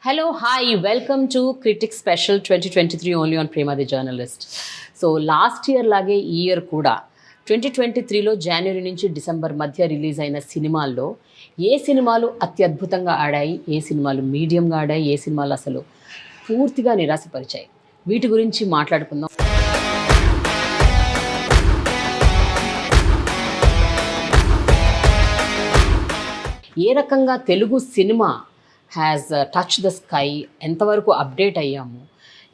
Hello, hi, welcome to Critic Special 2023 only on Prema The Journalist. So last year లాగే ఈ year కూడా 2023లో జనవరి నుంచి December మధ్య release అయిన సినిమాల్లో ఏ సినిమాలు అత్యద్భుతంగా ఆడాయి, ఏ సినిమాలు మీడియంగా ఆడాయి, ఏ సినిమాలు అసలు పూర్తిగా నిరాశపరిచాయి, వీటి గురించి మాట్లాడుకుందాం. ఏ రకంగా Telugu cinema has touch the sky, ఎంతవరకు అప్డేట్ అయ్యాము,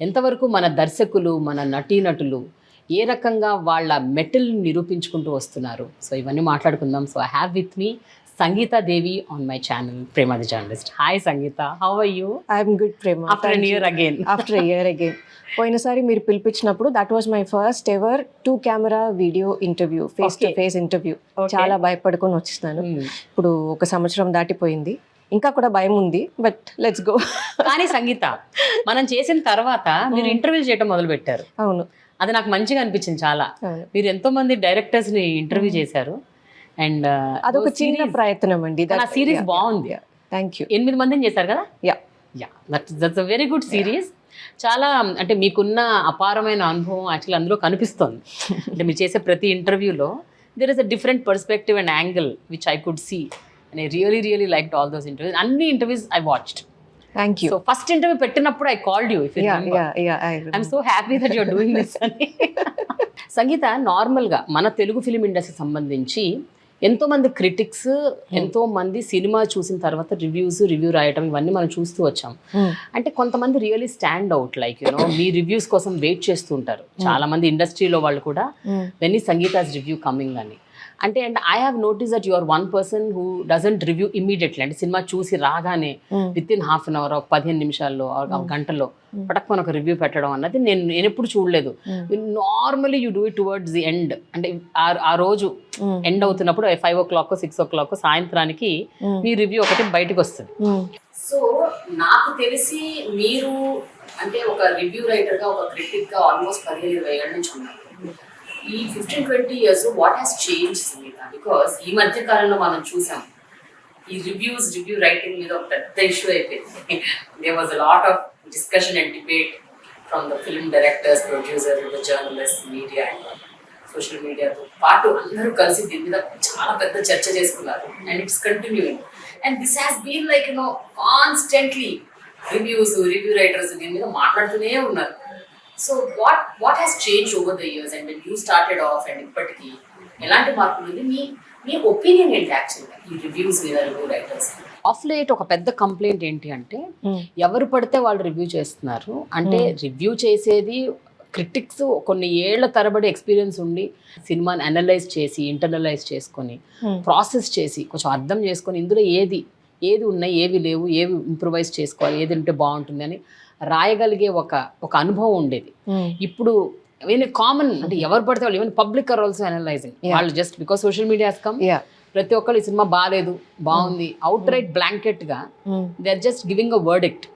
ఎంతవరకు మన దర్శకులు, మన నటీనటులు ఏ రకంగా వాళ్ళ మెటల్ నిరూపించుకుంటూ వస్తున్నారు. సో ఇవన్నీ మాట్లాడుకుందాం. So I have with me Sangeetha Devi on my channel, Prema The Journalist. Hi Sangeetha, how are you? I'm good, Prema. After a year again. After a year again. పోయినసారి మీరు పిలిపించినప్పుడు that was my first ever 2 camera video interview, face to face interview. చాలా భయపడుకొని వచ్చినాను. ఇప్పుడు 1 సంవత్సరం దాటిపోయింది, ఇంకా కూడా భయం ఉంది, బట్ లెట్స్ గో. కానీ సంగీత, మనం చేసిన తర్వాత మీరు ఇంటర్వ్యూలు చేయడం మొదలు పెట్టారు. అవును, అది నాకు మంచిగా అనిపించింది చాలా. మీరు ఎంతో మంది డైరెక్టర్స్ ని ఇంటర్వ్యూ చేశారు అండ్ అదొక చిన్న ప్రయత్నం అండి. ఆ సిరీస్ బాగుంది. Thank you. 8 మందిని చేశారు కదా. Yeah that's a very good series. చాలా అంటే మీకున్న అపారమైన అనుభవం యాక్చువల్లీ అందులో కనిపిస్తుంది. అంటే మీరు చేసే ప్రతి ఇంటర్వ్యూలో there is a different perspective and angle which I could see. And I really liked all those interviews. అన్ని interviews I watched. Thank you. So first interview పెట్టినప్పుడు I called you. If you remember. I'm so happy that you are doing this అని. సంగీత, నార్మల్గా మన Telugu film ఇండస్ట్రీకి సంబంధించి ఎంతోమంది critics, ఎంతోమంది cinema చూసిన తర్వాత రివ్యూ రాయటం, ఇవన్నీ మనం చూస్తూ వచ్చాం. అంటే కొంతమంది really stand out, like you know మీ రివ్యూస్ కోసం వెయిట్ చేస్తూ ఉంటారు చాలా మంది ఇండస్ట్రీలో వాళ్ళు కూడా, వెన్ ఈ సంగీతాస్ రివ్యూ కమింగ్ అని. అంటే and I have notice that you are one person who doesn't review immediately. అంటే సినిమా చూసి రాగానే within half an hour, 15 నిమిషాల్లో, ఒక గంటలో పటక్ ఒక రివ్యూ పెట్టడం అన్నది నేను ఎప్పుడు చూడలేదు. Normally you do it towards the end. అంటే ఆ రోజు ఎండ్ అవుతున్నప్పుడు 5 o'clock 6 o'clock సాయంత్రానికి మీ రివ్యూ ఒకటి బయటకు వస్తుంది. సో నాకు తెలిసి మీరు అంటే ఒక రివ్యూ రైటర్గా, ఒక క్రిటిక్గా ఆల్మోస్ట్ 15-20 ఏళ్ళ నుంచి ఉన్నారు. ఈ 15-20 years what has change Sangeetha? Because ఈ మధ్య కాలంలో మనం చూసాం ఈ రివ్యూ రైటింగ్ మీద ఒక పెద్ద ఇష్యూ అయిపోయింది. There was a lot of discussion and debate from the film directors, producer, the journalist, media and social మీడియాతో పాటు అందరూ కలిసి దీని మీద చాలా పెద్ద చర్చ చేసుకున్నారు. And it's continuing. And this has been like you know constantly review writers దీని మీద మాట్లాడుతూనే ఉన్నారు. So what has change over the years and you started off and ఇప్పటికీ ఎలాంటి మార్పులు ఉంది? మీ ఒపీనియన్ ఏంటి యాక్చువల్గా ఈ రివ్యూస్ మీద, రివ్యూ రైటర్స్? ఆఫ్ లేట్ ఒక పెద్ద కంప్లైంట్ ఏంటి అంటే ఎవరు పడితే వాళ్ళు రివ్యూ చేస్తున్నారు. అంటే రివ్యూ చేసేది క్రిటిక్స్ కొన్ని ఏళ్ల తరబడి ఎక్స్పీరియన్స్ ఉండి సినిమాని అనలైజ్ చేసి, ఇంటర్నలైజ్ చేసుకొని, ప్రాసెస్ చేసి, కొంచెం అర్థం చేసుకొని ఇందులో ఏది ఉన్నాయి, ఏవి లేవు, ఏవి ఇంప్రూవైజ్ చేసుకోవాలి, ఏది ఉంటే బాగుంటుంది అని రాయగలిగే ఒక అనుభవం ఉండేది. ఇప్పుడు కామన్ అంటే ఎవరు పడితే వాళ్ళు, even public are also analyzing. వాళ్ళు just because social media has come, ప్రతి ఒక్కరు ఈ సినిమా బాగుంది అవుట్ రైట్ బ్లాంకెట్ గా they are just giving a verdict.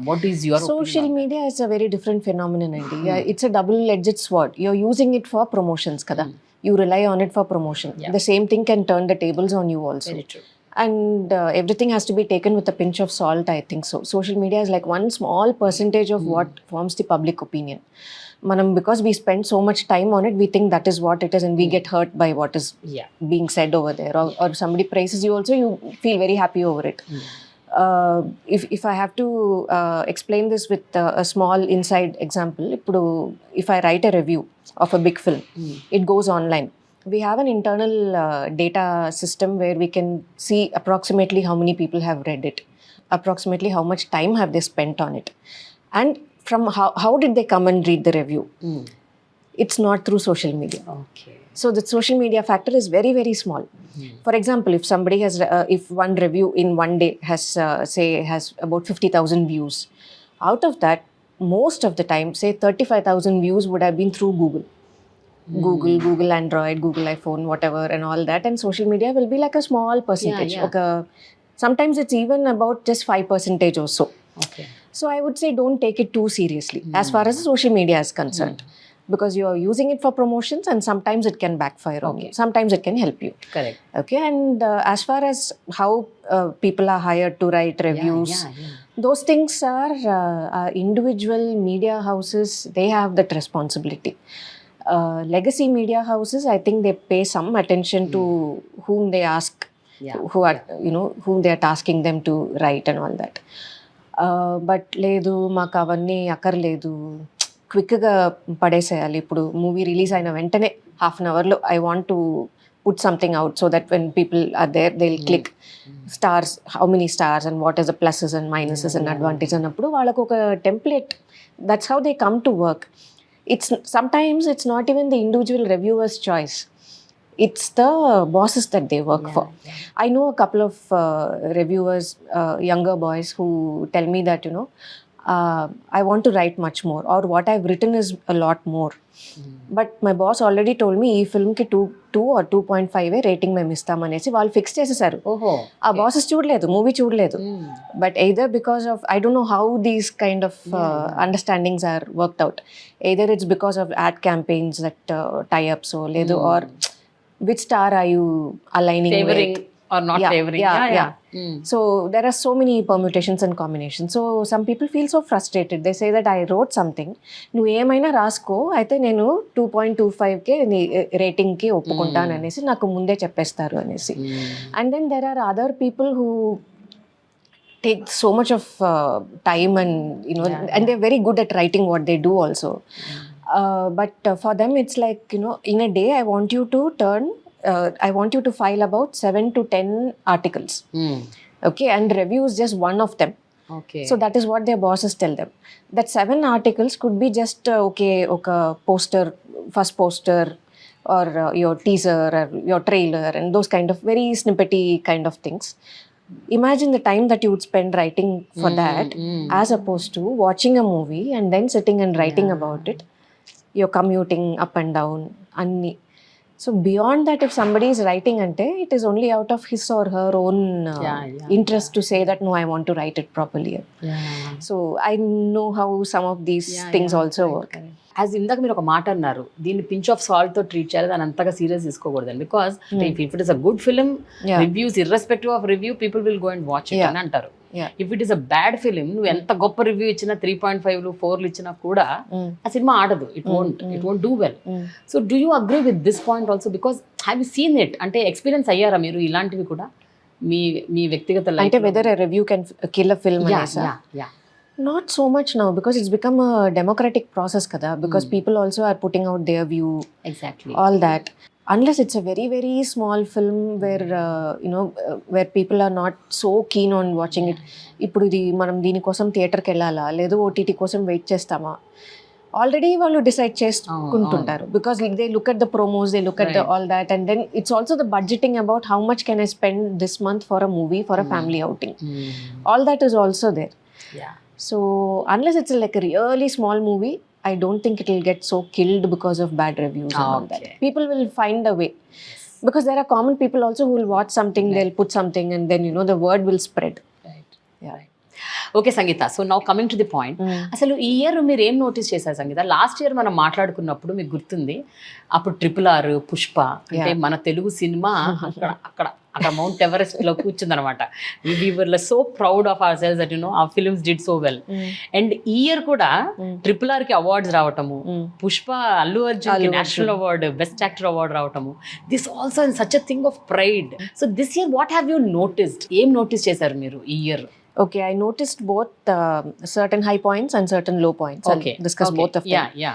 What is your social media is a very different phenomenon and it's a double-edged sword. You're using it for promotions kada. You rely on it for promotion. The same thing can turn the tables on you also. Very true. And everything has to be taken with a pinch of salt, I think so. Social media is like one small percentage of what forms the public opinion. Manam, because we spend so much time on it, we think that is what it is and we get hurt by what is being said over there. Or somebody praises you also, you feel very happy over it. If I have to explain this with a small inside example, if I write a review of a big film, it goes online. We have an internal data system where we can see approximately how many people have read it, approximately how much time have they spent on it, and from how did they come and read the review. It's not through social media. Okay. So the social media factor is very, very small. For example, if somebody has, if one review in one day has about 50,000 views, out of that, most of the time, say 35,000 views would have been through Google Android, Google iPhone, whatever, and all that. And social media will be like a small percentage. Okay. Sometimes it's even about just 5% or so. Okay. So I would say don't take it too seriously as far as social media is concerned. Because you are using it for promotions and sometimes it can backfire on you. Sometimes it can help you. Correct. Okay, and as far as how people are hired to write reviews, those things are individual media houses, they have that responsibility. Legacy media houses, I think they pay some attention to whom they ask, who are whom they are tasking them to write and all that. But లేదు మాకు అవన్నీ అక్కర్లేదు, క్విక్గా పడేసేయాలి. ఇప్పుడు movie release అయిన వెంటనే half an అవర్లో I want to put something out so that when people are there they'll click stars, how many stars and what is the pluses and minuses and advantages annappudu vallaku oka template, that's how they come to work. It's sometimes it's not even the individual reviewer's choice, it's the bosses that they work for. I know a couple of reviewers, younger boys, who tell me that I want to write much more, or what I've written is a lot more. But my boss already told me ఈ ఫిల్మ్కి 2 or 2.5 rating మేము ఇస్తామనేసి వాళ్ళు fix చేసేసారు. ఆ bosses చూడలేదు, movie చూడలేదు. But either because of I don't know how these kind of understandings are worked out. Either it's because of ad campaigns that tie ups లేదు, or which star are you aligning with or not favoring. Yeah. So there are so many permutations and combinations. So some people feel so frustrated. They say that I wrote something, నువ్వు ఏమైనా రాసుకో, అయితే నేను 2.25కే రేటింగ్కి ఒప్పుకుంటాను అనేసి నాకు ముందే చెప్పేస్తారు అనేసి. And then there are other people who take so much of time and and they're very good at writing what they do also. But for them it's like, in a day I want you to file about 7 to 10 articles. Okay, and review is just one of them. Okay. So that is what their bosses tell them. That 7 articles could be just okay, poster, first poster, or your teaser or your trailer, and those kind of very snippety kind of things. Imagine the time that you would spend writing for that, as opposed to watching a movie and then sitting and writing about it. You're commuting up and down, Anni. So beyond that, if somebody is writing ante, it is only out of his or her own interest to say that no, I want to write it properly. So I know how some of these things also work. As ఇందాక మీరు ఒక మాట అన్నారు, దీన్ని pinch of salt తో treat చేయాలి, దాని అంతగా సీరియస్ తీసుకోకూడదని. Because if it is a good film, reviews irrespective of review, people will go and watch it అని అంటారు. If it is a bad film, నువ్వు ఎంత గొప్ప రివ్యూ ఇచ్చినా 3.5 4 ఇచ్చినా కూడా ఆ సినిమా ఆడదు. It won't do well. So do you agree with this point also? Because have you seen it? అంటే ఎక్స్పీరియన్స్ అయ్యారా మీరు ఇలాంటివి కూడా మీ వ్యక్తిగత లైఫ్? అంటే whether a review can kill a film? Not so much now, because it's become a democratic process kada, because people also are putting out their view. Exactly. All that. Unless it's a very, very small film where where people are not so keen on watching it. Ippudu idi manam dini kosam theater ki ellala ledu OTT kosam wait chestama, already వాళ్ళు decide చేసుకుంటుంటారు. Because they look at the promos, they look at the all that, and then it's also the budgeting about how much can I spend this month for a movie, for a family outing. All that is also there. So unless it's like a really small movie, I don't think it will get so killed because of bad reviews and all that. People will find a way, because there are common people also who will watch something, they'll put something, and then the word will spread. Okay Sangeetha, so now coming to the point, అసలు ఈ year మీరు ఏం notice చేశారు సంగీత? Last year మనం మాట్లాడుకున్నప్పుడు మీకు గుర్తుంది, అప్పుడు RRR, పుష్ప, అంటే మన తెలుగు సినిమా అక్కడ మౌంట్ ఎవరెస్ట్ లో కూర్చుందనమాట. we were so proud of ourselves that our films did so well. And ఈ ఇయర్ కూడా RRR కి అవార్డ్స్ రావటము, పుష్ప అల్లు అర్జున్ కి national award best actor award రావటము, this also in such a thing of pride. So this year what have you noticed? ఏం notice చేశారు మీరు ఈ year? Okay, I noticed both certain high points and certain low points. Okay. I'll discuss both of them. Yeah.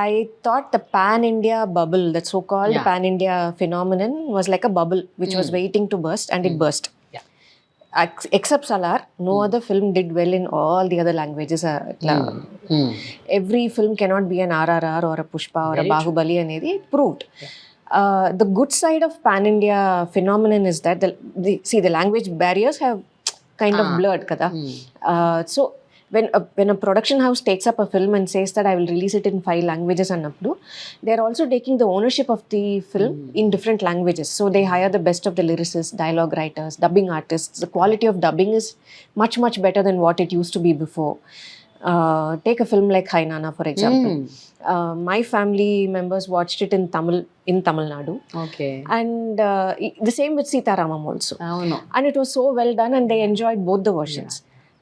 I thought the pan-India bubble, that so-called pan-India phenomenon, was like a bubble which was waiting to burst, and it burst. Yeah. Except Salar, no other film did well in all the other languages. Every film cannot be an RRR or a Pushpa or a Bahubali, anedi it proved. The good side of pan-India phenomenon is that the language barriers have kind of blurred kada. So when a production house takes up a film and says that I will release it in 5 languages annappudu, they are also taking the ownership of the film in different languages. So they hire the best of the lyricists, dialogue writers, dubbing artists. The quality of dubbing is much, much better than what it used to be before. Take a film like Hai Nana, for example. My family members watched it in Tamil Nadu. Okay. And the same with Sitaramam also. No. And it was so well done, and they enjoyed both the versions.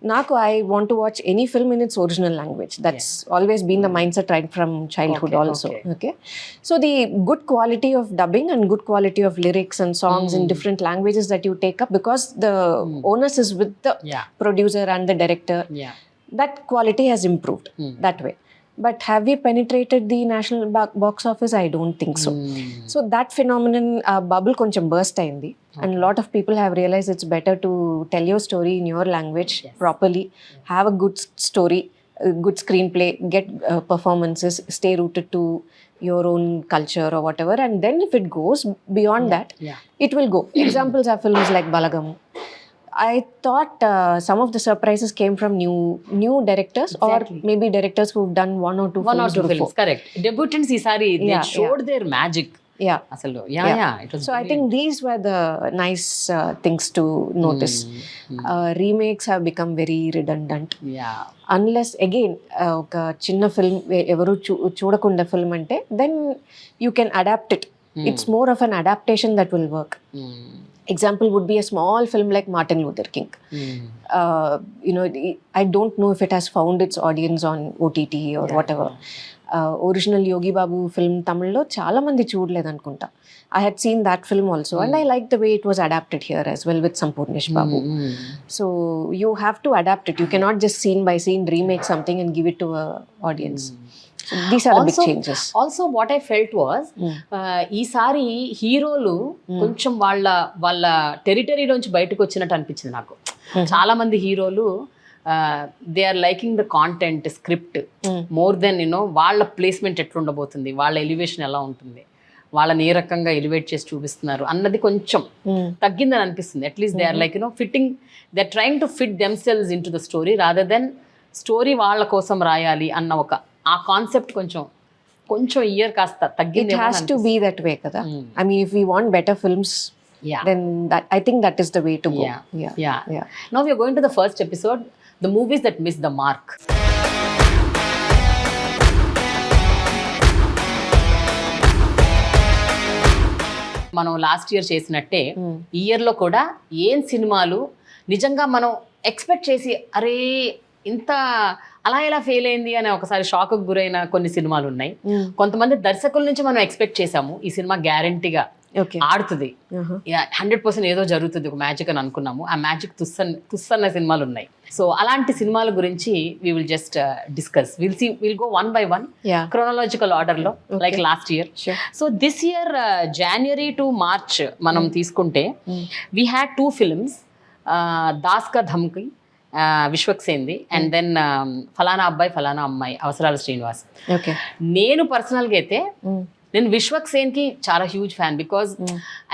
Naku, I want to watch any film in its original language. That's always been the mindset right from childhood also. Okay. So the good quality of dubbing and good quality of lyrics and songs in different languages that you take up, because the onus is with the producer and the director. That quality has improved that way. But have we penetrated the national box office? I don't think so. So that phenomenon, bubble koncham burst ayindi. And a lot of people have realized it's better to tell your story in your language properly, have a good story, a good screenplay, get performances, stay rooted to your own culture or whatever. And then if it goes beyond that, it will go. Examples are films like Balagam. I thought some of the surprises came from new directors, or maybe directors who've done one or two films. Correct. Debutants isari they showed their magic. Asalu. It was. So I think these were the nice things to notice. Remakes have become very redundant. Unless again oka chinna film evaru chudakunda film ante, then you can adapt it. It's more of an adaptation that will work. Example would be a small film like Martin Luther King. I don't know if it has found its audience on OTT or whatever. Original Yogi Babu film Tamillo chaala mandi chudaledu anukunta. I had seen that film also, and I liked the way it was adapted here as well with Sampurnesh Babu. So you have to adapt it. You cannot just scene by scene remake something and give it to a audience. So these are the big changes. Also what I felt was ఈసారి హీరోలు కొంచెం వాళ్ళ territory నుంచి బయటకు వచ్చినట్టు అనిపించింది నాకు. చాలా మంది హీరోలు they are liking the content script more than వాళ్ళ ప్లేస్మెంట్ ఎట్లుండబోతుంది, వాళ్ళ ఎలివేషన్ ఎలా ఉంటుంది, వాళ్ళని ఏ రకంగా ఎలివేట్ చేసి చూపిస్తున్నారు అన్నది కొంచెం తగ్గిందని అనిపిస్తుంది. At least they are like fitting, they are trying to fit themselves into the story rather than story వాళ్ళ కోసం రాయాలి అన్న ఆ కాన్సెప్ట్ కొంచెం ఇయర్ కాస్త తగ్గింది. It has to be that way kada. I mean, if we want better films, then I think that is the way to go. Now we are going to the first episode, the movies that miss the mark. మనం last year చేసినట్టే ఈ ఇయర్లో కూడా ఏం సినిమాలు నిజంగా మనం expect చేసి అరే ఇంత అలా ఎలా ఫెయిల్ అయింది అని ఒకసారి షాక్కి గురైన కొన్ని సినిమాలు ఉన్నాయి. కొంతమంది దర్శకుల నుంచి మనం ఎక్స్పెక్ట్ చేసాము ఈ సినిమా గ్యారంటీగా ఆడుతుంది, 100% ఏదో జరుగుతుంది, ఒక మ్యాజిక్ అని అనుకున్నాము. ఆ మ్యాజిక్ తుస్సన్న సినిమాలు ఉన్నాయి. సో అలాంటి సినిమాల గురించి we will just discuss. We'll go one by one, chronological order లో, like last year. So this year January to March మనం తీసుకుంటే we had 2 films, Ka Dhamki, విశ్వక్సేన్ది, అండ్ దెన్ ఫలానా అబ్బాయి ఫలానా అమ్మాయి అవసరాల శ్రీనివాస్. నేను పర్సనల్గా అయితే నేను విశ్వక్సేన్కి చాలా huge fan, because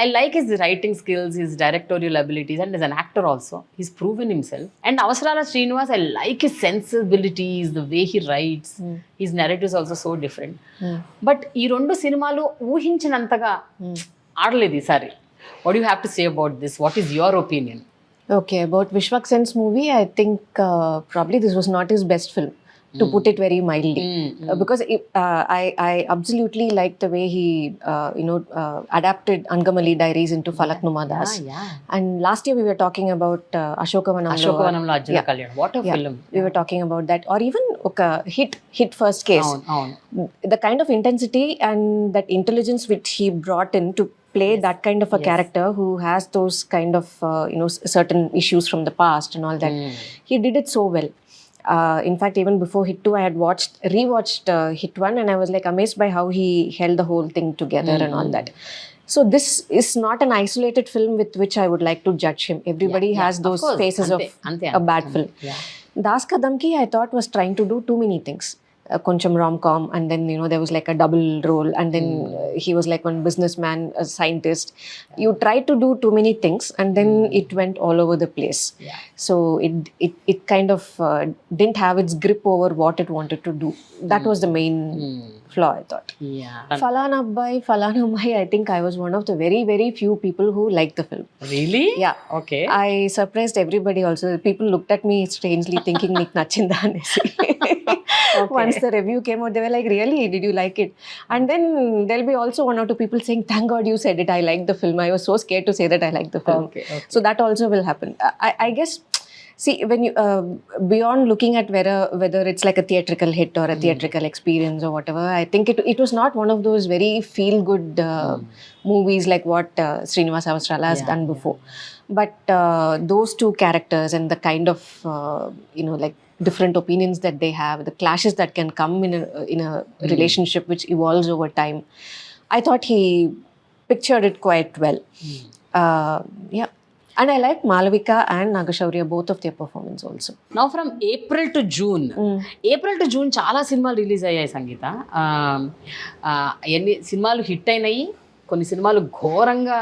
I like his writing skills, his directorial abilities, and is an actor also. He's proven himself. And Avasarala Srinivas, I like his sensibilities, the way he writes, his narratives also so different. But ఈ 2 సినిమాలు ఊహించినంతగా ఆడలేదు ఈసారి. What you have to say about this? What is your opinion? Okay, about Vishwak Sen's movie, I think probably this was not his best film, to put it very mildly. Because I absolutely liked the way he adapted Angamali Diaries into Falaknuma Das. And last year we were talking about Ashokavanamlo Arjuna Kalyanam. What a film. We were talking about that. Or even hit first case. The kind of intensity and that intelligence which he brought in to play that kind of a character who has those kind of certain issues from the past and all that. He did it so well. In fact, even before Hit 2, I had rewatched Hit 1, and I was like amazed by how he held the whole thing together and all that. So this is not an isolated film with which I would like to judge him. Everybody has those phases of a bad film. Ka Dhamki, I thought, was trying to do too many things. Koncham rom-com, and then there was like a double role, and then he was like one businessman, a scientist. You tried to do too many things, and then it went all over the place. So it kind of didn't have its grip over what it wanted to do. That was the main flaw, I thought. Phalana Abbayi, Phalana Ammayi, I think I was one of the very, very few people who liked the film. Really? Yeah. Okay. I surprised everybody also. People looked at me strangely thinking, "Nik nachinda anesi." Once the review came out, they were like, "Really? Did you like it?" And then there'll be also 1 or 2 people saying, "Thank God you said it. I liked the film. I was so scared to say that I liked the film." So that also will happen. I guess See, when you beyond looking at whether it's like a theatrical hit or a theatrical experience or whatever, I think it was not one of those very feel good movies like what Srinivas Avasrala has done before. But those two characters and the kind of like different opinions that they have, the clashes that can come in a relationship which evolves over time, I thought he pictured it quite well. Yeah. And I like Malavika and Nagashaurya, both of their performance also. Now from April to June. April to June చాలా సినిమాలు release అయ్యాయి సంగీత. ఎన్ని సినిమాలు hit అయినాయి, కొన్ని సినిమాలు ఘోరంగా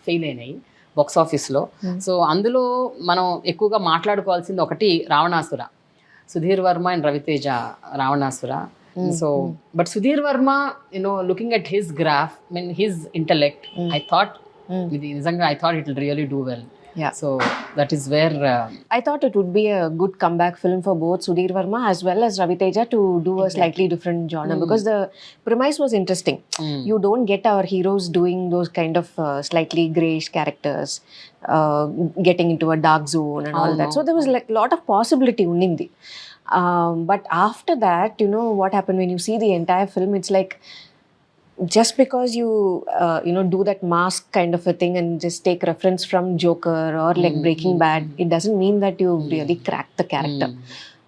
fail అయినాయి బాక్స్ ఆఫీస్లో. సో అందులో మనం ఎక్కువగా మాట్లాడుకోవాల్సింది ఒకటి Ravanasura, Sudhir Varma and Ravi Teja Ravanasura. So but Sudhir Varma, looking at his graph, I mean his intellect, I thought I thought it will really do well. Yeah. So that is where I thought it would be a good comeback film for both Sudhir Varma as well as Ravi Teja to do a slightly different genre, because the premise was interesting. You don't get our heroes doing those kind of slightly greyish characters, getting into a dark zone and all that. So there was like a lot of possibility unindi. But after that, what happened when you see the entire film, it's like, just because you do that mask kind of a thing and just take reference from Joker or like Breaking Bad, it doesn't mean that you really cracked the character.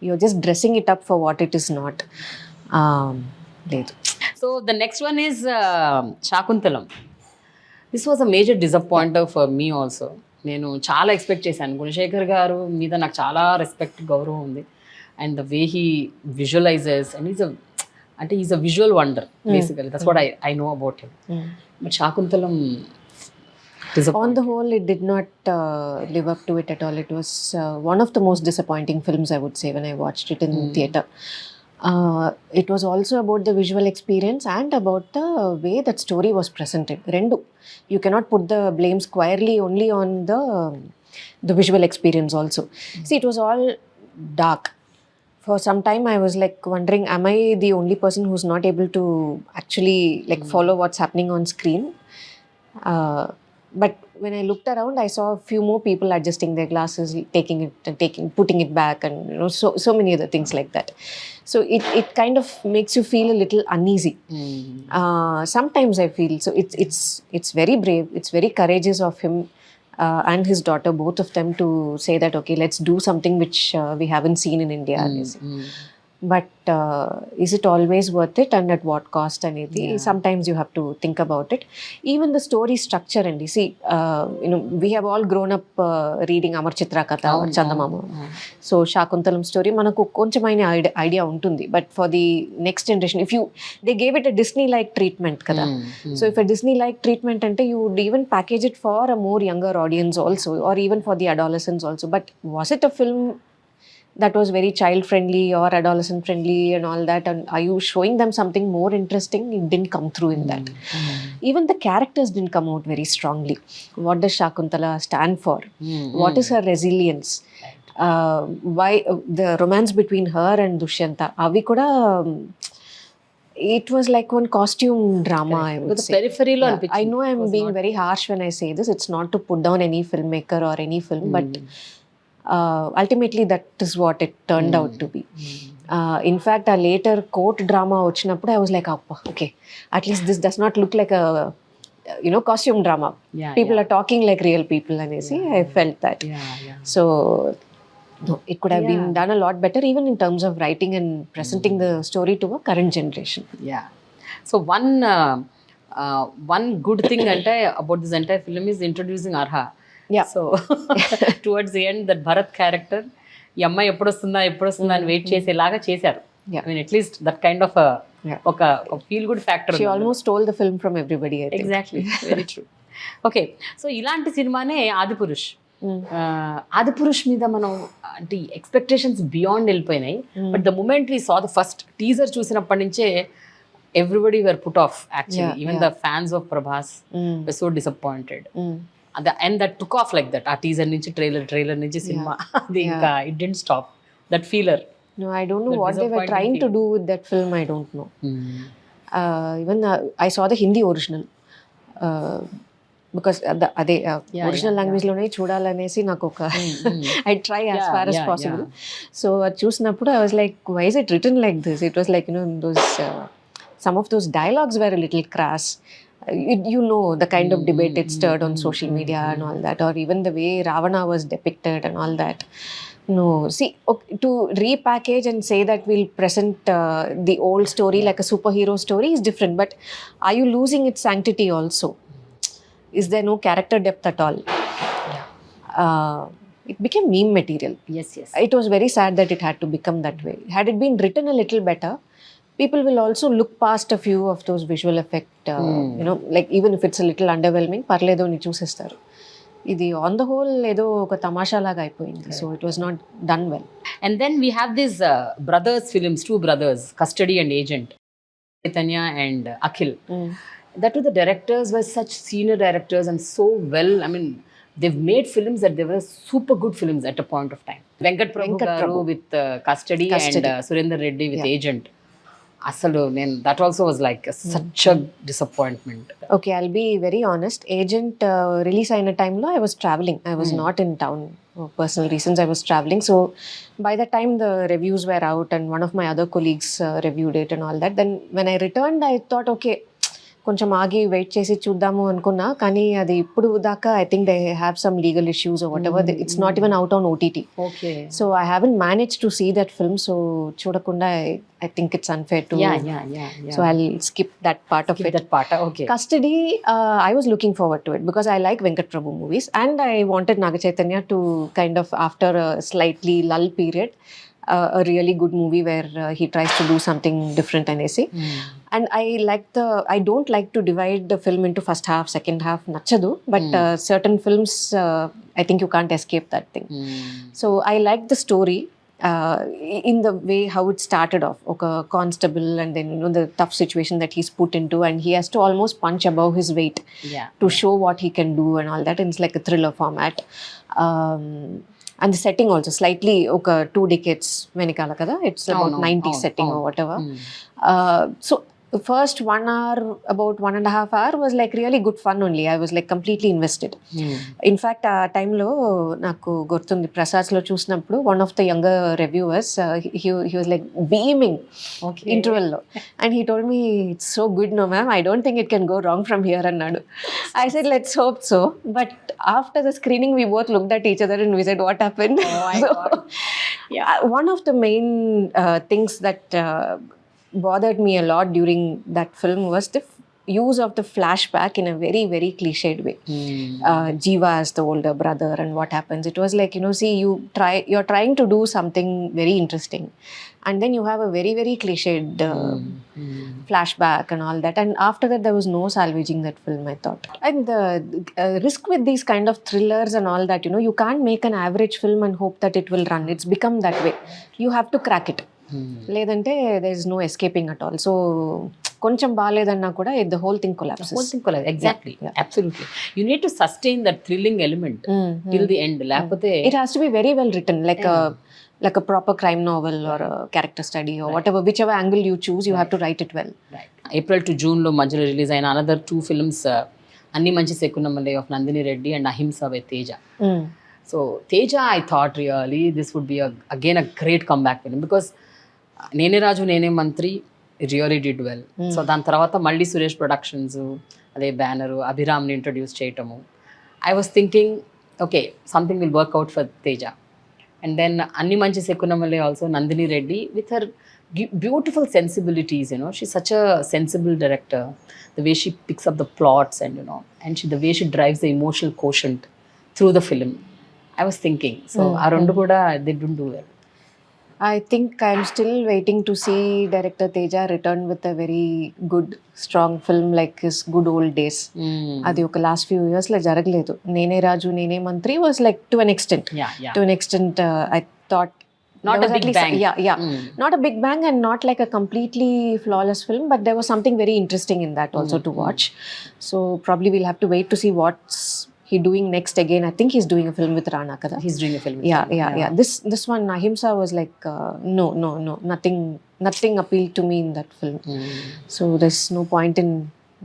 You're just dressing it up for what it is not. So the next one is Shaakuntalam. This was a major disappointer for me also. నేను చాలా expect చేశాను. గుణశేఖర్ గారు మీద నాకు చాలా respect, గౌరవం ఉంది. And the way he visualizes, and he's a visual wonder basically. That's what I know about him. But Shaakuntalam, on the whole, it did not live up to it at all. It was one of the most disappointing films, I would say, when I watched it in theatre. It was also about the visual experience and about the way that story was presented. Rendu. You cannot put the blame squarely only on the visual experience also. See, it was all dark. For some time I was like wondering, am I the only person who's not able to actually like follow what's happening on screen? But when I looked around, I saw a few more people adjusting their glasses, putting it back, and so many other things like that. So it kind of makes you feel a little uneasy. Sometimes I feel so. It's very brave. It's very courageous of him and his daughter, both of them, to say that, okay, let's do something which we haven't seen in India. But is it always worth it, and at what cost? And sometimes you have to think about it. Even the story structure, and you see, we have all grown up reading Amar Chitra Katha or Chandamama. So Shaakuntalam story manaku konchamaina idea untundi. But for the next generation, they gave it a Disney-like treatment kada. So if a Disney-like treatment ante, you would even package it for a more younger audience also, or even for the adolescents also. But was it a film that was very child friendly or adolescent friendly and all that, and are you showing them something more interesting? It didn't come through in that. Even the characters didn't come out very strongly. What does Shaakuntala stand for? What is her resilience? Why the romance between her and Dushyanta, avi kuda it was like one costume drama. I would say periphery lo I know I'm being very harsh when I say this. It's not to put down any filmmaker or any film, but ultimately that is what it turned out to be. In fact, a later court drama vachinappudu I was like, okay, at least this does not look like a costume drama. People are talking like real people, and I felt that. So no, it could have been done a lot better, even in terms of writing and presenting the story to a current generation. So one good thing about this entire film is introducing Arha. So towards the end, that Bharat character, ఈ అమ్మాయి ఎప్పుడు వస్తుందా అని wait చేసేలాగా చేశారు. I mean, at least that kind of ఒక feel good factor. She almost stole the film from everybody, I think. Exactly, very true. Okay, so ఇలాంటి సినిమానే ఆదిపురుష్. ఆదిపురుష్ మీద మనం అంటే ఎక్స్పెక్టేషన్స్ బియాండ్ వెళ్ళిపోయినాయి. But the moment we saw the first teaser చూసినప్పటి నుంచే everybody were put off actually. Even the fans of Prabhas were so disappointed. And that took off like that. ఆ teaser నుంచి ట్రైలర్ నుంచి cinema, అది ఇంకా it didn't stop. That feeler. No, I don't know what they were trying to do with that film. I don't know. Even I saw the Hindi original. Because అదే original language లోనే చూడాలనేసి నాకు ఒక I try as far as possible. So అది చూసినప్పుడు I was like, why is it written like this? It was like those some of those dialogues were a little crass. You know the kind of debate it stirred on social media and all that, or even the way Ravana was depicted and all that. No, see, okay, to repackage and say that we'll present the old story like a superhero story is different, but are you losing its sanctity also? Is there no character depth at all? It became meme material. Yes. It was very sad that it had to become that way. Had it been written a little better, people will also look past a few of those visual effect, like even if it's a little underwhelming, parledo ni చూసేస్తారు. ఇది on the whole ఏదో ఒక తమాషా లాగా అయిపోయింది. So it was not done well. And then we have these brothers films, two brothers, Custody and Agent, Chaitanya and Akhil. That too, the directors were such senior directors and so well, I mean, they've made films that they were super good films at a point of time. Venkat Prabhu garu with Custody and Surendra Reddy with Agent. Asalu, that also was like such a disappointment. Okay, I'll be very honest. Agent release అయిన టైంలో I was traveling. I was not in town. For personal reasons, I was traveling. So by the time the reviews were out and one of my other colleagues reviewed it and all that, then when I returned, I thought, okay, కొంచెం ఆగి wait చేసి చూద్దాము అనుకున్నా. కానీ అది ఇప్పుడు దాకా I think they have some legal issues or whatever. It's not even out on OTT. So I haven't manage to see that film. So చూడకుండా I think it's unfair to. So I'll skip that part of it. Okay. Custody, I was looking forward to it because I like Venkat Prabhu movies and I wanted Naga Chaitanya to kind of, after a slightly lull period, a really good movie where he tries to do something different and essay. And I don't like to divide the film into first half, second half, nachadu, but certain films, I think you can't escape that thing. So I like the story. In the way how it started off, okay, constable, and then the tough situation that he's put into, and he has to almost punch above his weight to show what he can do and all that, and it's like a thriller format. And the setting also slightly 2 decades venikala kada, it's about 90s setting or whatever. So the first 1 hour, about 1.5 hours was like really good fun only. I was like completely invested. In fact, ఆ టైంలో నాకు గుర్తుంది, ప్రసాద్లో చూసినప్పుడు one of the younger reviewers, he was like beaming interval లో, and he told me, it's so good, no ma'am, I don't think it can go wrong from here అన్నాడు. I said, let's hope so. But after the screening, we both looked at each other and we said, what happened? God. One of the main things that bothered me a lot during that film was the use of the flashback in a very, very cliched way. Jeeva as the older brother, and what happens. It was like, see, you're trying to do something very interesting, and then you have a very, very cliched flashback and all that. And after that, there was no salvaging that film, I thought. And the risk with these kind of thrillers and all that, you can't make an average film and hope that it will run. It's become that way. You have to crack it. లేదంటే there is no escaping at all. So కొంచెం బాగాలేదన్నా కూడా the whole thing collapses. Exactly. Absolutely. You need to sustain that thrilling element till the end. లేకపోతే it has to be very well written, like a proper crime novel or a character study or whatever, whichever angle you choose, you have to write it well. April to June లో మధ్యలో release అయిన another 2 films, Anni Manchi Sakunamule of Nandini Reddy and Ahimsa by Teja. So Teja, I thought really this would be again a great comeback film, because నేనే రాజు నేనే మంత్రి really did well. So దాని తర్వాత మళ్ళీ Suresh productions అదే banner అభిరామ్ని introduce చేయటము. I was thinking, okay, something will work out for Teja. And then అన్ని మంచి సెకునమలే also Nandini Reddy with her beautiful sensibilities, she such a sensible director. The way she picks up the plots and and the way she drives the emotional quotient through the film. I was thinking, so ఆ రెండు కూడా they don't do well. I think I'm still waiting to see director Teja return with a very good, strong film like his good old days. Adi oka last few years la jaragaledu. Nene Raju Nene Mantri was like to an extent. To an extent, I thought not a big bang. Not a big bang and not like a completely flawless film, but there was something very interesting in that also to watch. So probably we'll have to wait to see what's he doing next again. I think he's doing a film with Rana kada. He's doing a film with yeah. This one Ahimsa was like no, nothing appealed to me in that film. So there's no point in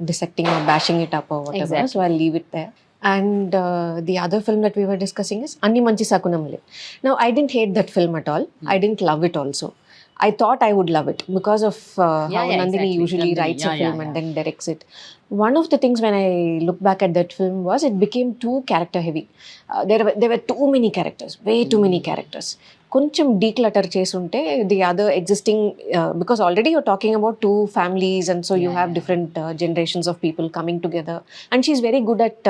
dissecting or bashing it up or whatever. Exactly. So I'll leave it there. And the other film that we were discussing is Anni, Manchi, Sakunamule. Now, I didn't hate that film at all. I didn't love it also. I thought I would love it because of how Nandini usually writes a film and then directs it. One of the things when I look back at that film was it became too character heavy. There were too many characters, way too many characters. కొంచెం declutter చేసి ఉంటే the other existing because already you're talking about two families and so you have different generations of people coming together and she is very good at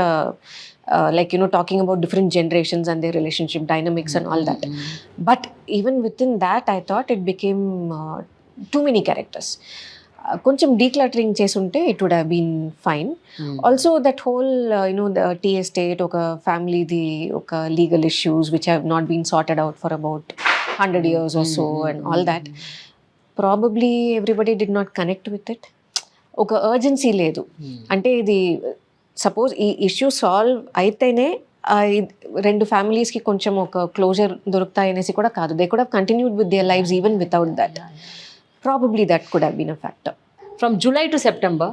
like talking about different generations and their relationship dynamics and all that. But even within that I thought it became too many characters. కొంచెం decluttering చేసుంటే it would have been fine. Also that whole the tea estate ఒక ఫ్యామిలీది ఒక legal issues which have not been sorted out for about 100 years or so and all that. Probably everybody did not connect with it. ఒక urgency లేదు. అంటే ఇది suppose ఈ issue solve అయితేనే రెండు ఫ్యామిలీస్కి కొంచెం ఒక క్లోజర్ దొరుకుతాయనేసి కూడా కాదు. They could have continued with their lifes even without that. Probably that could have been a factor. From July to September,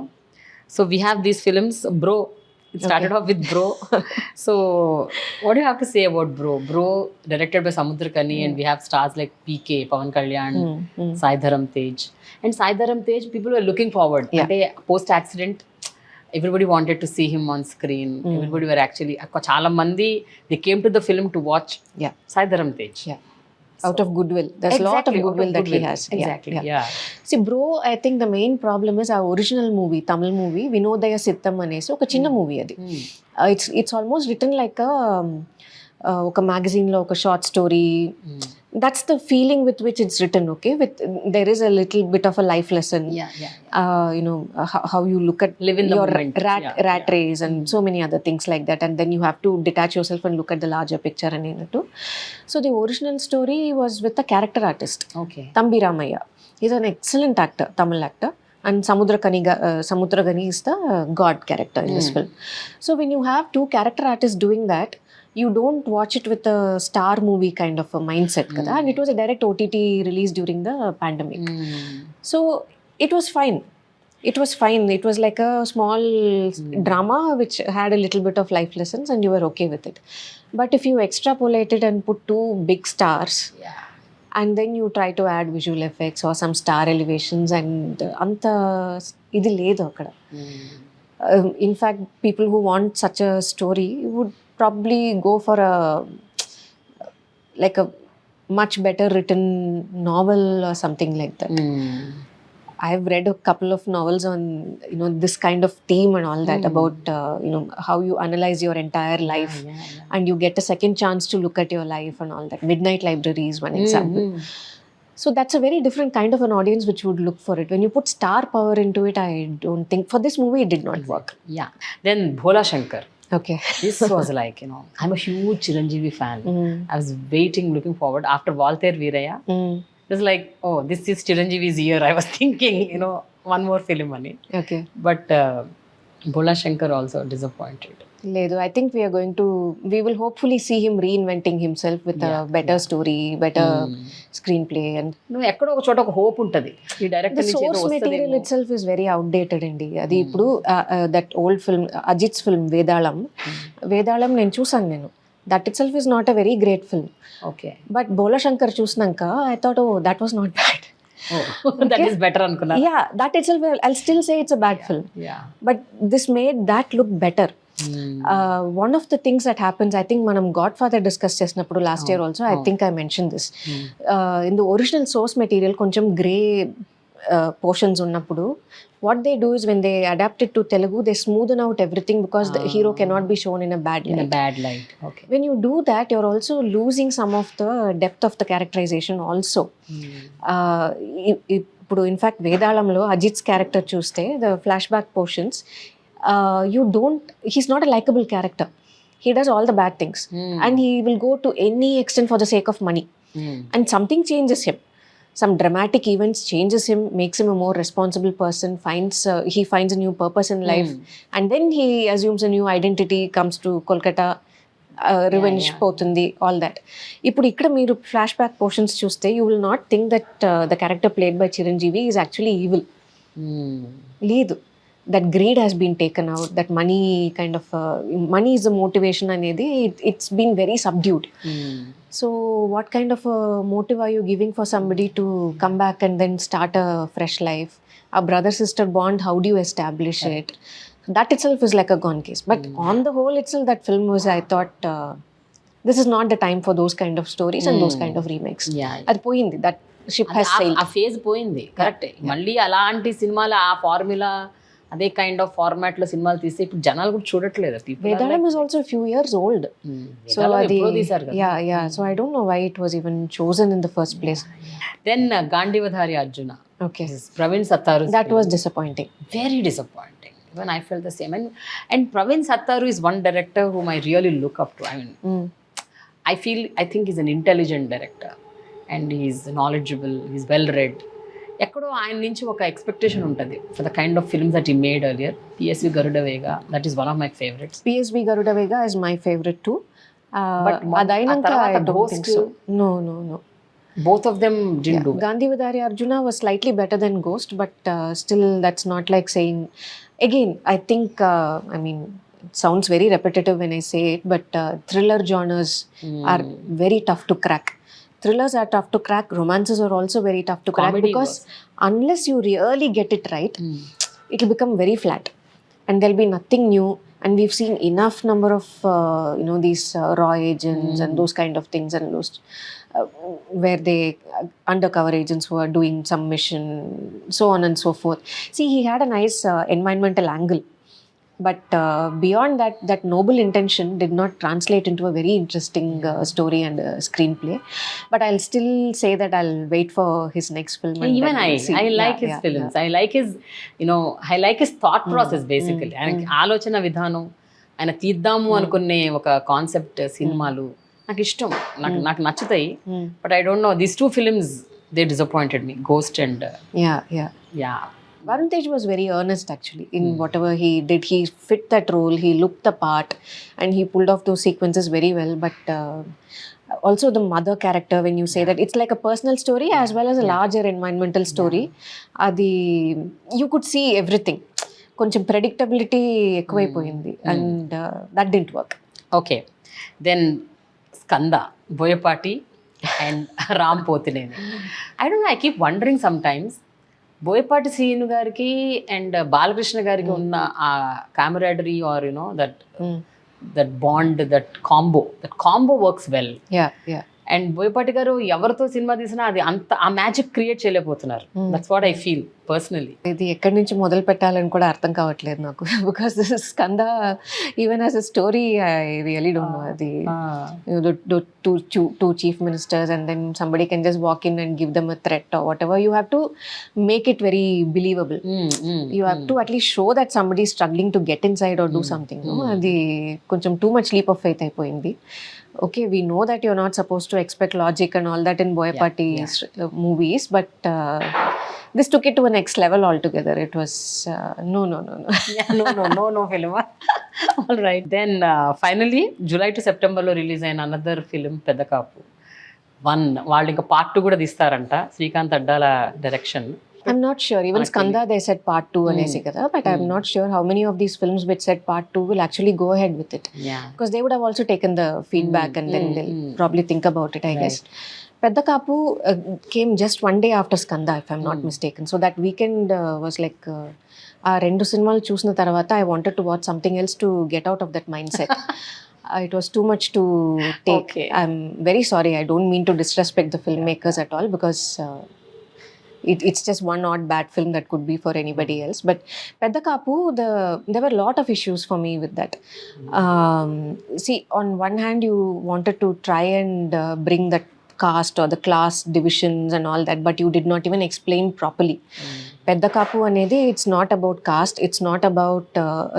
so we have these films. Bro, it started off with Bro. So what do you have to say about Bro? Bro, directed by Samudrakani, and we have stars like PK, Pawan Kalyan, Sai Dharam Tej. And Sai Dharam Tej, people were looking forward. Post accident, everybody wanted to see him on screen. Everybody were actually, chaala mandi, they came to the film to watch Sai Dharam Tej. Out of goodwill. There's a lot of goodwill that he has. Exactly. Yeah. See, Bro, I think the main problem is our original movie, Tamil movie, Vinodaya Sittam anesi oka chinna movie adi. It's almost written like a oka magazine lo oka short story. That's the feeling with which it's written, okay? There is a little bit of a life lesson. How you look at live in the your moment. rat race and so many other things like that, and then you have to detach yourself and look at the larger picture and so the original story was with a character artist. Okay. Thambi Ramaiah. He's an excellent actor, Tamil actor, and Samudrakani is the god character in this film. So when you have two character artists doing that, you don't watch it with a star movie kind of a mindset kada. And it was a direct OTT release during the pandemic. So it was fine. It was like a small drama which had a little bit of life lessons and you were okay with it. But if you extrapolate it and put two big stars and then you try to add visual effects or some star elevations and anta idi ledu akkada. In fact, people who want such a story would probably go for a much better written novel or something like that. I've read a couple of novels on this kind of theme and all that about how you analyze your entire life and you get a second chance to look at your life and all that. Midnight Library is one example. So that's a very different kind of an audience which would look for it. When you put star power into it, I don't think for this movie it did not work. Yeah. Then Bhola Shankar. Okay. This was like, I'm a huge Chiranjeevi fan. I was looking forward. After Valter Veeraya, it was like, oh, this is Chiranjeevi's year. I was thinking, one more film on it. Okay. But Bhola Shankar also disappointed. Ledu, I think we will hopefully see him reinventing himself with a better story, better screenplay. And ekkado oka chota oka hope untadi ee director the source material itself is very outdated andi. Adi ippudu that old film, Ajit's film Vedalam nenu chusanu. That itself is not a very great film. Okay. But Bhola Shankar chusnanka I thought, oh, that was not bad. That is better anukunna. Yeah, that itself I'll still say it's a bad film. Yeah. But this made that look better. One of the things that happens, I think manam Godfather discuss chesnappudu last year also, I think I mentioned this. In the original source material koncham grey portions unnappudu, what they do is when they adapt it to Telugu, they smoothen out everything because the hero cannot be shown in a bad light. Okay. When you do that, you're also losing some of the depth of the characterization also. ఇప్పుడు in fact Vedalamlo Ajit's character చూస్తే the flashback portions, he's not a likable character. He does all the bad things and he will go to any extent for the sake of money. And something changes him. Some dramatic events changes him, makes him a more responsible person, he finds a new purpose in life, and then he assumes a new identity, comes to Kolkata, revenge potundi, all that. Ippudu ikkada meeru flashback portions chuste, you will not think that the character played by Chiranjeevi is actually evil. Ledu. that greed has been taken out, that money kind of money is the motivation anedi, it's been very subdued. So what kind of a motive are you giving for somebody to come back and then start a fresh life? A brother sister bond, how do you establish it? That itself is like a gone case. But on the whole itself, that film was, I thought, this is not the time for those kind of stories and those kind of remakes. అది పోయింది, that ship has sailed. ఆ phase పోయింది, కరెక్టే. మళ్ళీ అలాంటి సినిమాలు ఆ formula అదే కైండ్ ఆఫ్ ఫార్మాట్ లో సినిమాలు తీస్తే ఇప్పుడు జనాలు కూడా చూడట్లేదు. Vedalam is also a few years old. So so I don't know why it was even chosen in the first place. Then Gandeevadhari Arjuna. Okay. Praveen Sattaru. That was disappointing. Very disappointing. Even I felt the same. And Praveen Sattaru is one director whom I really look up to. I mean, I think he's an intelligent director and he's knowledgeable, he's well read. ఎక్కడో ఆయన నుంచి ఒక expectation ఉంటుంది for the kind of films that he made earlier. PSV Garuda Vega, that is one of my favorites. PSV Garuda Vega is my favorite too. But Adainanka I don't think so. No. Both of them didn't do well. Gandeevadhari Arjuna was slightly better than Ghost, but still that's not like saying, again, I think, I mean, it sounds very repetitive when I say it, but thriller genres are very tough to crack. Thrillers are tough to crack. Romances are also very tough to crack. Comedy because unless you really get it right, it will become very flat and there'll be nothing new. And we've seen enough number of these raw agents and those kind of things, and those where they undercover agents who are doing some mission, so on and so forth. See, he had a nice environmental angle, but beyond that noble intention did not translate into a very interesting story and screenplay. But I'll still say that I'll wait for his next film. And even I like his films. I like his, I like his thought process basically. ఆయన ఆలోచన విధానం, ఆయన తీద్దాము అనుకునే ఒక concept సినిమాలు నాకు ఇష్టం, నాకు నచ్చుతాయి. But I don't no, these two films they disappointed me, ghost and Varun Tej was very earnest actually in whatever he did. He fit that role, he looked the part, and he pulled off those sequences very well. But also the mother character, when you say that it's like a personal story as well as a larger environmental story, you could see everything. Koncham predictability ఎక్కువైపోయింది, and that didn't work. Okay, then Skanda, Boyapati and Ram Potineni. I don't know, I keep wondering sometimes, Boyapati Srinu గారికి and Balakrishna గారికి ఉన్న ఆ camaraderie or that bond, that combo works well. And Boyapati గారు ఎవరితో సినిమా తీసినా అది అంత ఆ మ్యాజిక్ క్రియేట్ చేయలేకపోతున్నారు. That's what I feel personally. ఇది ఎక్కడి నుంచి మొదలు పెట్టాలని కూడా అర్థం కావట్లేదు నాకు, because this is Skanda even as a story I really don't know. అది two chief ministers and then somebody can just walk in and give them a threat or whatever. You have to make it very believable. You have to at least show that somebody is struggling to get inside or do something. అది కొంచెం too much leap of faith అయిపోయింది. Okay, we know that you're not supposed to expect logic and all that in Boyapati's movies, but this took it to a next level altogether. It was no film. All right, then finally July to September lo release అయిన another film Peddha Kaapu 1. వాళ్ళు ఇంకా part 2 కూడా తీస్తారంట, Srikanth Addala direction. I'm not sure. Even Skanda, they said part 2 anesi kada, but I'm not sure how many of these films which said part 2 will actually go ahead with it. Because they would have also taken the feedback and then they'll probably think about it, I guess. Peddha Kaapu came just one day after Skanda, if I'm not mistaken. So that weekend was like, ఆ రెండు సినిమాలు చూసిన తర్వాత I wanted to watch something else to get out of that mindset. It was too much to take. I'm very sorry. I don't mean to disrespect the filmmakers at all, because it's just one odd bad film that could be for anybody else. But Peddha Kaapu, there were a lot of issues for me with that. See, on one hand, you wanted to try and bring that caste or the class divisions and all that, but you did not even explain properly. Peddha Kaapu anedi, it's not about caste, it's not about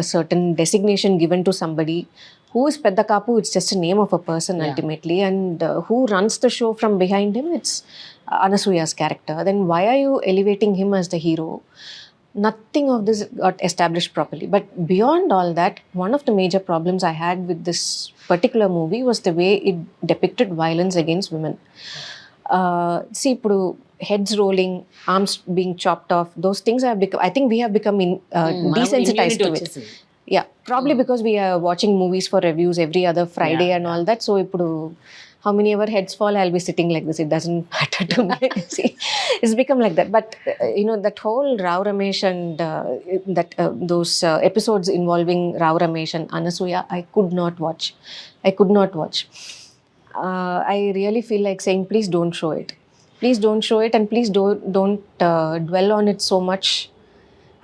a certain designation given to somebody. Who is Peddha Kaapu? It's just a name of a person ultimately. And who runs the show from behind him? It's Anasuya's character. Then why are you elevating him as the hero? Nothing of this got established properly. But beyond all that, one of the major problems I had with this particular movie was the way it depicted violence against women. See, ఇప్పుడు heads rolling, arms being chopped off, those things have become, I think we have become desensitized to it. Yeah, probably because we are watching movies for reviews every other Friday and all that. So ఇప్పుడు how many ever heads fall, I'll be sitting like this. It doesn't matter to me. See, it's become like that. But that whole Rao Ramesh and those episodes involving Rao Ramesh and Anasuya, I could not watch. I really feel like saying, please don't show it. Please don't show it, and please don't dwell on it so much.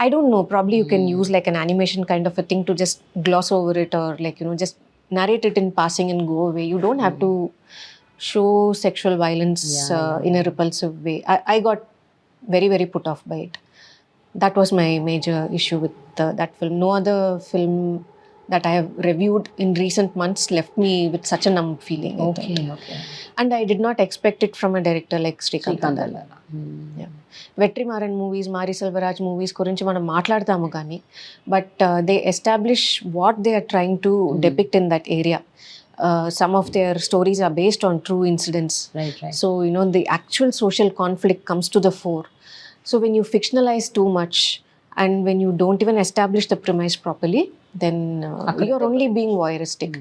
I don't know, probably you can use like an animation kind of a thing to just gloss over it, or like, just narrate it in passing and go away. You don't have to show sexual violence in a repulsive way. I got very, very put off by it. That was my major issue with that film. No other film that I have reviewed in recent months left me with such a numb feeling. Okay. And I did not expect it from a director like Srikanth. Vetrimaaran movies, Mari Selvaraj movies గురించి మనం మాట్లాడతాము కానీ but they establish what they are trying to depict in that area. Some of their stories are based on true incidents. Right. So, the actual social conflict comes to the fore. So when you fictionalize too much and when you don't even establish the premise properly, then you're only being voyeuristic.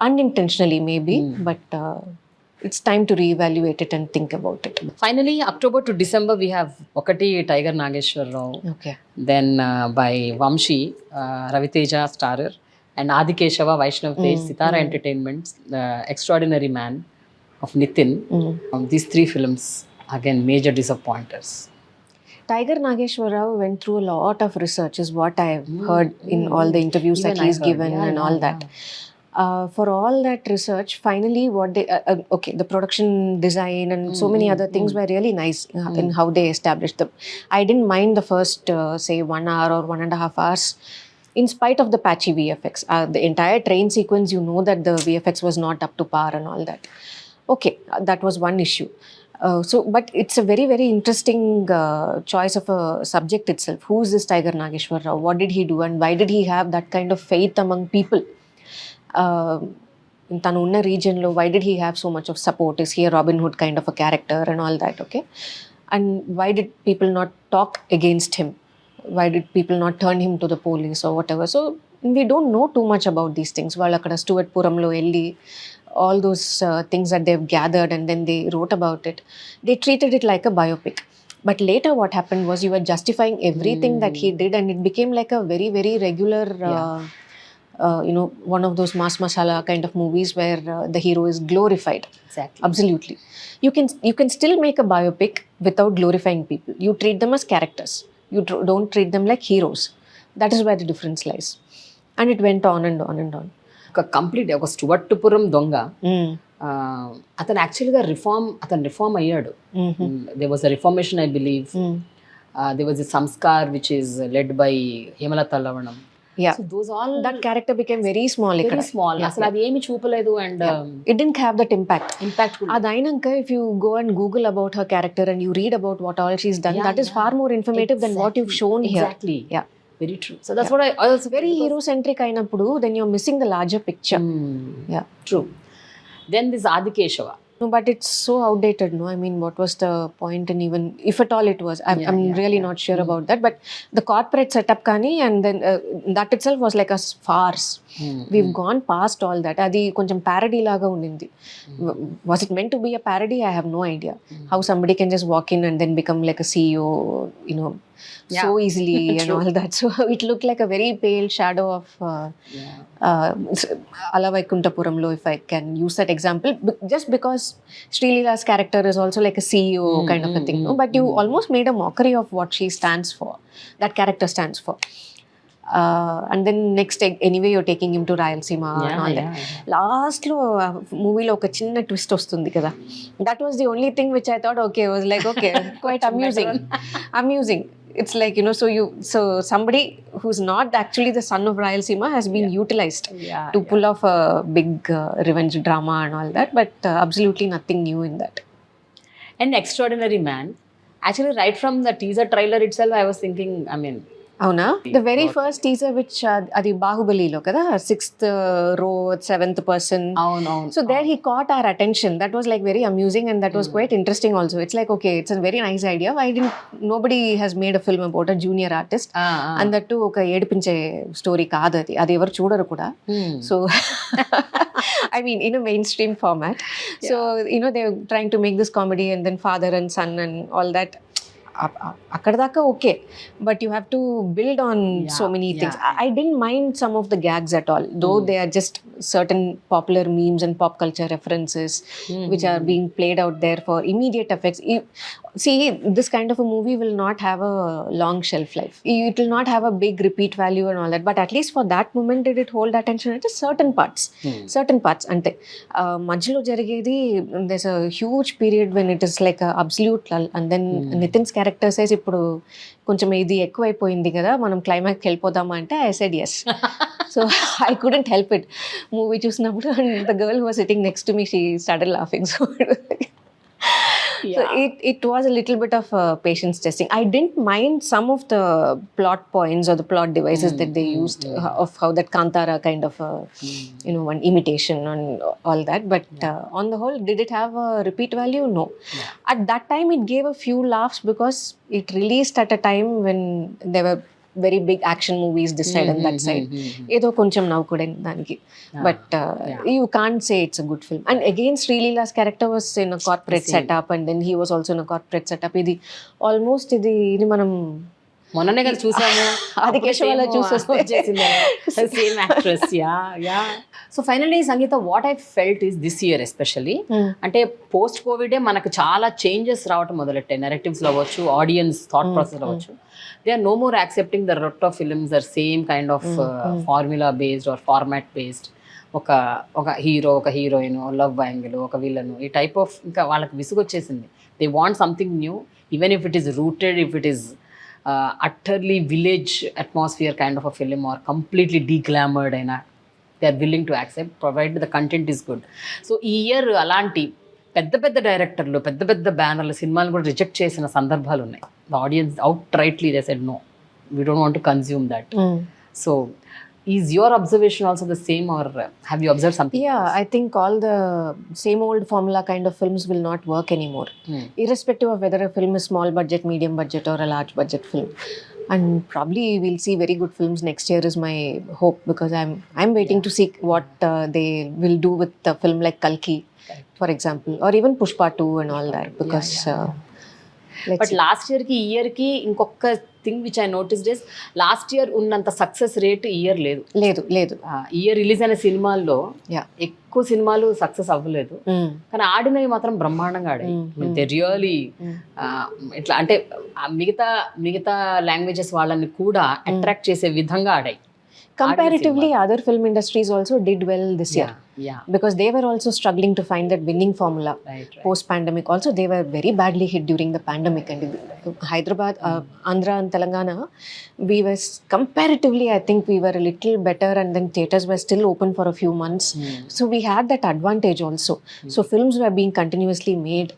Unintentionally maybe, but it's time to reevaluate it and think about it. Finally, October to December, we have Okati Tiger Nageswara Rao. Okay. Then by Vamshi, Ravi Teja starrer, and Aadikeshava, Vaishnav Tej, Sitara Entertainments, The Extraordinary Man of Nitin. These three films, again, major disappointers. Tiger Nageswara Rao went through a lot of research, is what I have heard in all the interviews Even that he's given and all that. For all that research, finally what they the production design and so many other things were really nice in how they established them. I didn't mind the first say 1 hour or 1.5 hours in spite of the patchy VFX. The entire train sequence, that the VFX was not up to par and all that. Okay, that was one issue. But it's a very, very interesting choice of a subject itself. Who is this Tiger Nageswara Rao? What did he do, and why did he have that kind of faith among people? In tanu unna region lo, why did he have so much of support? Is he a Robin Hood kind of a character and all that? Okay, and why did people not talk against him? Why did people not turn him to the police or whatever? So we don't know too much about these things. వాళ్ళు అక్కడ స్టూవర్ట్పురంలో వెళ్ళి all those things that they've gathered and then they wrote about it. They treated it like a biopic. But later what happened was you were justifying everything that he did, and it became like a very, very regular one of those mass masala kind of movies where the hero is glorified. Exactly. Absolutely. You can still make a biopic without glorifying people. You treat them as characters. You don't treat them like heroes. That is where the difference lies. And it went on and on and on. ఒక స్టువర్ట్పురం దొంగ అతను యాక్చువల్గా reform అయ్యాడు. They was a reformation, I believe. They was a Samskar which is led by Hemalatha Lavanam. Yeah, so those all that character became very small. అసలు అది ఏమి చూపలేదు, and it didn't have that impact. Adainanka, if you go and Google about her character and you read about what all she's done, that is far more informative than what you've shown here. Exactly. Yeah, very true. So that's what I also very hero centric ainappudu, then you're missing the larger picture. Yeah, true. Then this Aadikeshava. No, but it's so outdated, no? I mean, what was the point in even, if at all it was? I'm really not sure about that. But the corporate setup kani, and then that itself was like a farce. We've gone past all that. Adi koncham parody laga unindi. Was it meant to be a parody? I have no idea. How somebody can just walk in and then become like a CEO, so easily and all that. So it looked like a very pale shadow of Alavaikuntapuramlo, if I can use that example, just because Srileela's character is also like a CEO kind of a thing, no? But you almost made a mockery of what she stands for, that character stands for. And then next, anyway, you're taking him to Rayalaseema and all that. Last lo movie lo oka chinna twist ostundi kada. That was the only thing which I thought, okay, was like, okay, quite amusing. It's like, so somebody who's not actually the son of Rayalaseema has been utilized to pull off a big revenge drama and all that, but absolutely nothing new in that. And Extraordinary Man, actually right from the teaser trailer itself, I was thinking, అవునా? The very first teaser which అది బాహుబలిలో కదా, 6th row 7th person. అవునవును. So there he caught our attention. That was like very amusing and that was quite interesting also. It's like, okay, it's a very nice idea. Nobody has made a film about a junior artist. And that too ఒక ఏడిపించే story కాదు అది, అది ఎవరు చూడరు కూడా. So I mean in a mainstream format. So they're trying to make this comedy and then father and son and all that. అక్కడ దాకా okay, but you have to build on so many things. I don't mind some of the gags at all, though they are just certain popular memes and pop culture references which are being played out there for immediate effects. See, this kind of a movie will not have a long shelf life. It will not have a big repeat value and all that, but at least for that moment did it hold attention at certain parts. Ante మధ్యలో జరిగేది, there's a huge period when it is like a absolute lull, and then Nitin's character says ఇప్పుడు కొంచెం ఇది ఎక్కువైపోయింది కదా, మనం క్లైమాక్స్కి వెళ్ళిపోదామా అంటే I said yes. So I couldn't help it. Movie చూసినప్పుడు, and the girl who was sitting next to me, she started laughing. So it was a little bit of patience testing. I didn't mind some of the plot points or the plot devices that they used, of how that Kantara kind of one imitation and all that, but on the whole, did it have a repeat value? No. At that time it gave a few laughs because it released at a time when there were very big action movies this side and that side. ఏదో కొంచెం నవ్వుకోవడం దానికి, but you can't say it's a good film. And again, Srileela's character was in a corporate setup, and then he was also in a corporate setup. ఇది almost ఇది మనం మొన్ననే కదా చూసాము, ఆదికేశవలో చూసేసింది same actress. Yeah so finally Sangeetha, what I felt is this year especially, అంటే post కోవిడే మనకు చాలా చేంజెస్ రావటం మొదలెట్టాయి. నెరేటివ్స్లో అవ్వచ్చు, ఆడియన్స్ థాట్ ప్రాసెస్లో అవ్వచ్చు. They are no more accepting the rot of films or same kind of formula based or format based. ఒక hero, ఒక హీరోయిన్, లవ్ యాంగిల్, ఒక విలను, ఈ టైప్ ఆఫ్, ఇంకా వాళ్ళకి విసుగొచ్చేసింది. They want something new, even if it is rooted, if it is utterly village atmosphere kind of a film or completely deglamored, and they are willing to accept provided the content is good. So ఈ year అలాంటి పెద్ద డైరెక్టర్లు, పెద్ద బ్యానర్లు సినిమాలు కూడా reject చేసిన సందర్భాలు ఉన్నాయి. The audience outrightly they said no, we don't want to consume that. So is your observation also the same, or have you observed something? Yeah, I think all the same old formula kind of films will not work anymore, irrespective of whether a film is small budget, medium budget or a large budget film. And probably we'll see very good films next year is my hope, because I'm waiting to see what they will do with a film like Kalki, for example, or even Pushpa 2 and all that, because but last ఇయర్కి ఈ ఇయర్కి ఇంకొక thing which I noticed is, last year ఉన్నంత success rate ఈ year లేదు. ఈ year release అయిన సినిమాల్లో ఎక్కువ సినిమాలు సక్సెస్ అవ్వలేదు, కానీ ఆడినవి మాత్రం బ్రహ్మాండంగా ఆడాయి. దే రియలీ ఇట్లా అంటే మిగతా లాంగ్వేజెస్ వాళ్ళని కూడా అట్రాక్ట్ చేసే విధంగా ఆడాయి. Comparatively, other film industries also did well this year, because they were also struggling to find that winning formula. Post pandemic also, they were very badly hit during the pandemic, and Hyderabad, Andhra and Telangana, we were comparatively, I think we were a little better, and then theatres were still open for a few months, so we had that advantage also. So films were being continuously made.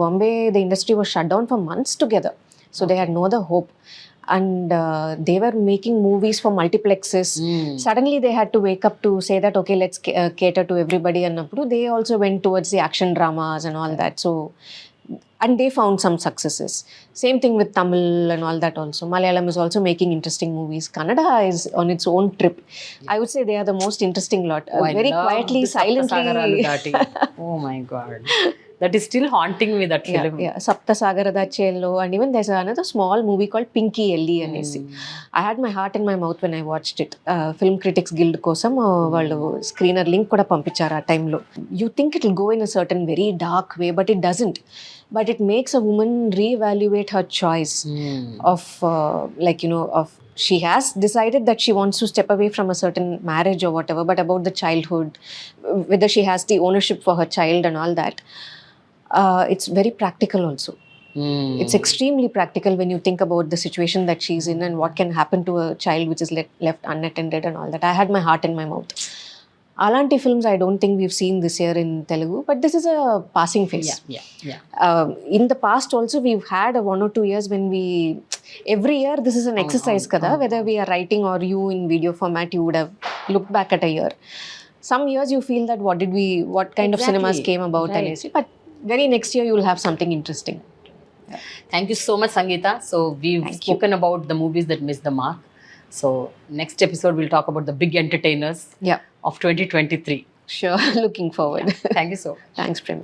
Bombay, the industry was shut down for months together, so they had no other hope. And they were making movies for multiplexes. Suddenly they had to wake up to say that, okay, let's cater to everybody, and they also went towards the action dramas and all that. So, and they found some successes. Same thing with Tamil and all that also. Malayalam is also making interesting movies. Kannada is on its own trip. I would say they are the most interesting lot. Very quietly, silently. Oh my God. That is still haunting me, that film. Sapta Sagaradacheello, and even there's another small movie called Pinky Ellie anesi. I had my heart in my mouth when I watched it. Film Critics Guild kosam vallu screener link kuda pampicharu ఆ time lo. You think it will go in a certain very dark way, but it doesn't. But it makes a woman reevaluate her choice of of she has decided that she wants to step away from a certain marriage or whatever, but about the childhood, whether she has the ownership for her child and all that. It's very practical also. It's extremely practical when you think about the situation that she's in and what can happen to a child which is left unattended and all that. I had my heart in my mouth. Alanti films I don't think we've seen this year in Telugu, but this is a passing phase. In the past also we've had 1 or 2 years when every year this is an exercise kada, whether we are writing or you in video format, you would have looked back at a year. Some years you feel that what kind of cinemas came about, but very next year you will have something interesting. Thank you so much, Sangeetha. So we've spoken about the movies that missed the mark. So next episode we'll talk about the big entertainers of 2023. Sure. Looking forward. Thank you so much. Thanks, Prema.